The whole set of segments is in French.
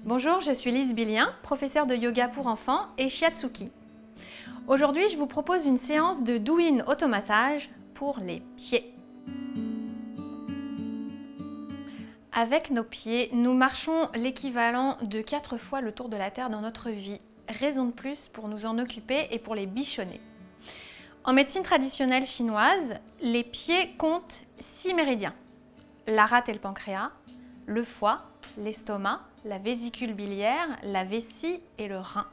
Bonjour, je suis Lise Billien, professeure de yoga pour enfants et shiatsuki. Aujourd'hui, je vous propose une séance de do-in automassage pour les pieds. Avec nos pieds, nous marchons l'équivalent de 4 fois le tour de la Terre dans notre vie. Raison de plus pour nous en occuper et pour les bichonner. En médecine traditionnelle chinoise, les pieds comptent 6 méridiens. La rate et le pancréas, le foie, l'estomac, la vésicule biliaire, la vessie et le rein.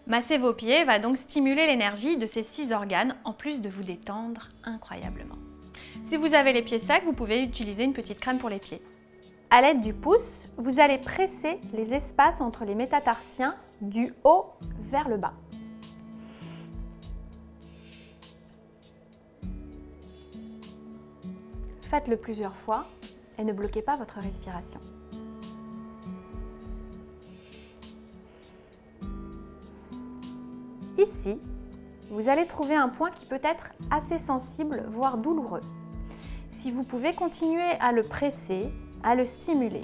Masser vos pieds va donc stimuler l'énergie de ces 6 organes en plus de vous détendre incroyablement. Si vous avez les pieds secs, vous pouvez utiliser une petite crème pour les pieds. À l'aide du pouce, vous allez presser les espaces entre les métatarsiens du haut vers le bas. Faites-le plusieurs fois et ne bloquez pas votre respiration. Ici, vous allez trouver un point qui peut être assez sensible, voire douloureux. Si vous pouvez continuer à le presser, à le stimuler.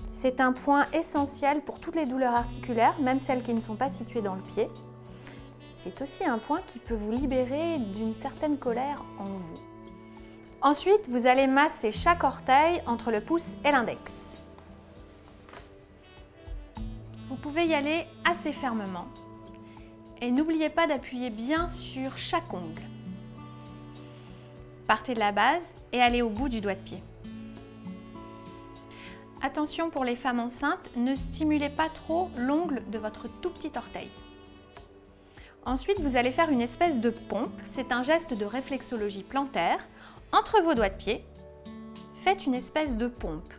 C'est un point essentiel pour toutes les douleurs articulaires, même celles qui ne sont pas situées dans le pied. C'est aussi un point qui peut vous libérer d'une certaine colère en vous. Ensuite, vous allez masser chaque orteil entre le pouce et l'index. Vous pouvez y aller assez fermement. Et n'oubliez pas d'appuyer bien sur chaque ongle. Partez de la base et allez au bout du doigt de pied. Attention pour les femmes enceintes, ne stimulez pas trop l'ongle de votre tout petit orteil. Ensuite, vous allez faire une espèce de pompe. C'est un geste de réflexologie plantaire. Entre vos doigts de pied, faites une espèce de pompe.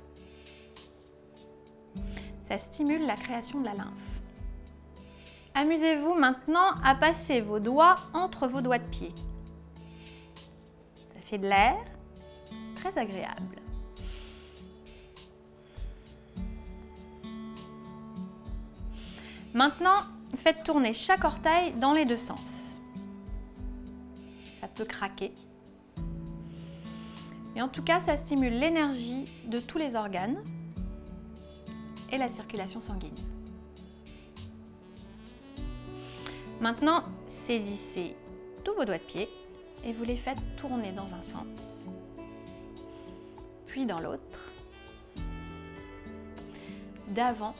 Ça stimule la création de la lymphe. Amusez-vous maintenant à passer vos doigts entre vos doigts de pied. Ça fait de l'air, c'est très agréable. Maintenant, faites tourner chaque orteil dans les deux sens. Ça peut craquer. Mais en tout cas, ça stimule l'énergie de tous les organes et la circulation sanguine. Maintenant, saisissez tous vos doigts de pied et vous les faites tourner dans un sens, puis dans l'autre, d'avant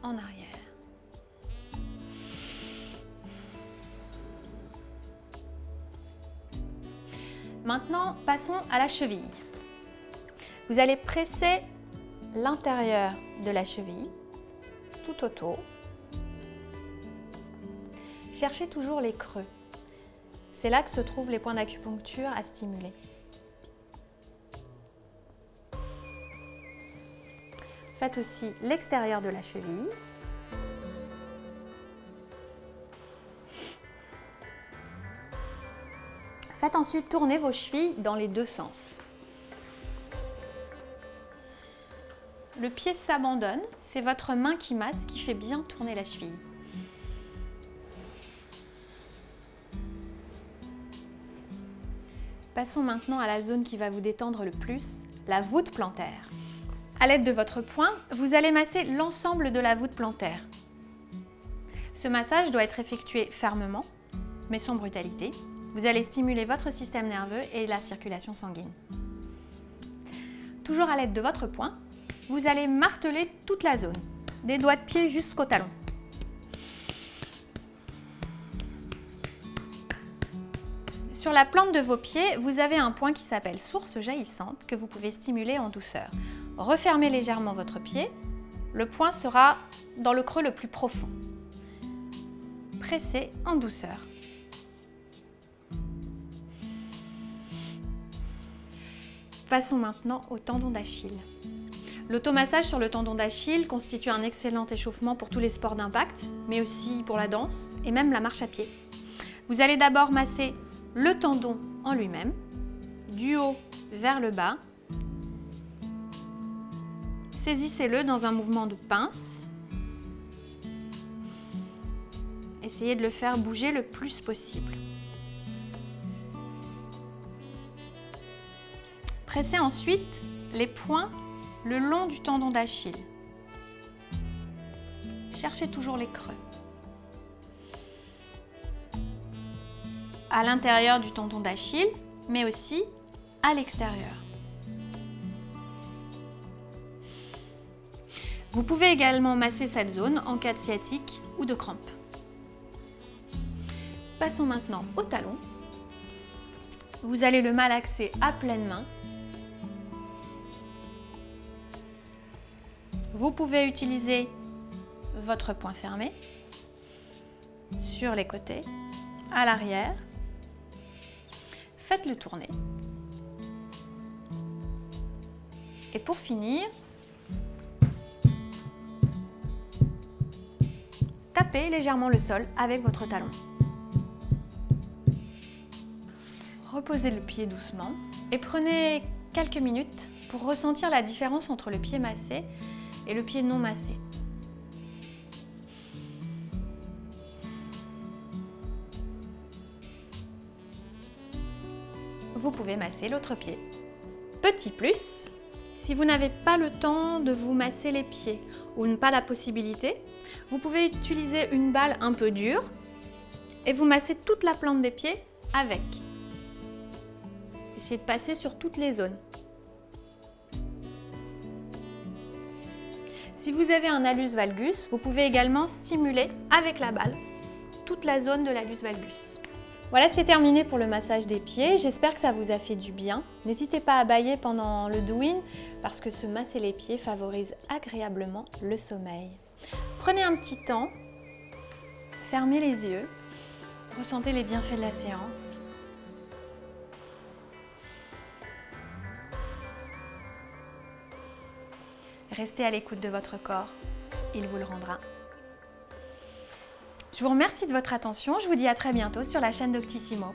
en arrière. Maintenant, passons à la cheville. Vous allez presser l'intérieur de la cheville, tout autour. Cherchez toujours les creux. C'est là que se trouvent les points d'acupuncture à stimuler. Faites aussi l'extérieur de la cheville. Faites ensuite tourner vos chevilles dans les deux sens. Le pied s'abandonne, c'est votre main qui masse, qui fait bien tourner la cheville. Passons maintenant à la zone qui va vous détendre le plus, la voûte plantaire. À l'aide de votre poing, vous allez masser l'ensemble de la voûte plantaire. Ce massage doit être effectué fermement, mais sans brutalité. Vous allez stimuler votre système nerveux et la circulation sanguine. Toujours à l'aide de votre poing, vous allez marteler toute la zone, des doigts de pied jusqu'au talon. Sur la plante de vos pieds, vous avez un point qui s'appelle source jaillissante que vous pouvez stimuler en douceur. Refermez légèrement votre pied, le point sera dans le creux le plus profond. Pressez en douceur. Passons maintenant au tendon d'Achille. L'automassage sur le tendon d'Achille constitue un excellent échauffement pour tous les sports d'impact, mais aussi pour la danse et même la marche à pied. Vous allez d'abord masser le tendon en lui-même, du haut vers le bas. Saisissez-le dans un mouvement de pince. Essayez de le faire bouger le plus possible. Pressez ensuite les poings le long du tendon d'Achille. cherchez toujours les creux. À l'intérieur du tendon d'Achille, mais aussi à l'extérieur. Vous pouvez également masser cette zone en cas de sciatique ou de crampe. Passons maintenant au talon. Vous allez le malaxer à pleine main. Vous pouvez utiliser votre poing fermé sur les côtés, à l'arrière. Faites-le tourner. Et pour finir, tapez légèrement le sol avec votre talon. Reposez le pied doucement et prenez quelques minutes pour ressentir la différence entre le pied massé et le pied non massé. Vous pouvez masser l'autre pied. Petit plus, si vous n'avez pas le temps de vous masser les pieds ou pas la possibilité, vous pouvez utiliser une balle un peu dure et vous massez toute la plante des pieds avec. Essayez de passer sur toutes les zones. Si vous avez un hallux valgus, vous pouvez également stimuler avec la balle toute la zone de l'hallux valgus. Voilà, c'est terminé pour le massage des pieds. J'espère que ça vous a fait du bien. N'hésitez pas à bâiller pendant le doing parce que se masser les pieds favorise agréablement le sommeil. Prenez un petit temps, fermez les yeux, ressentez les bienfaits de la séance. Restez à l'écoute de votre corps, il vous le rendra. Je vous remercie de votre attention, je vous dis à très bientôt sur la chaîne Doctissimo.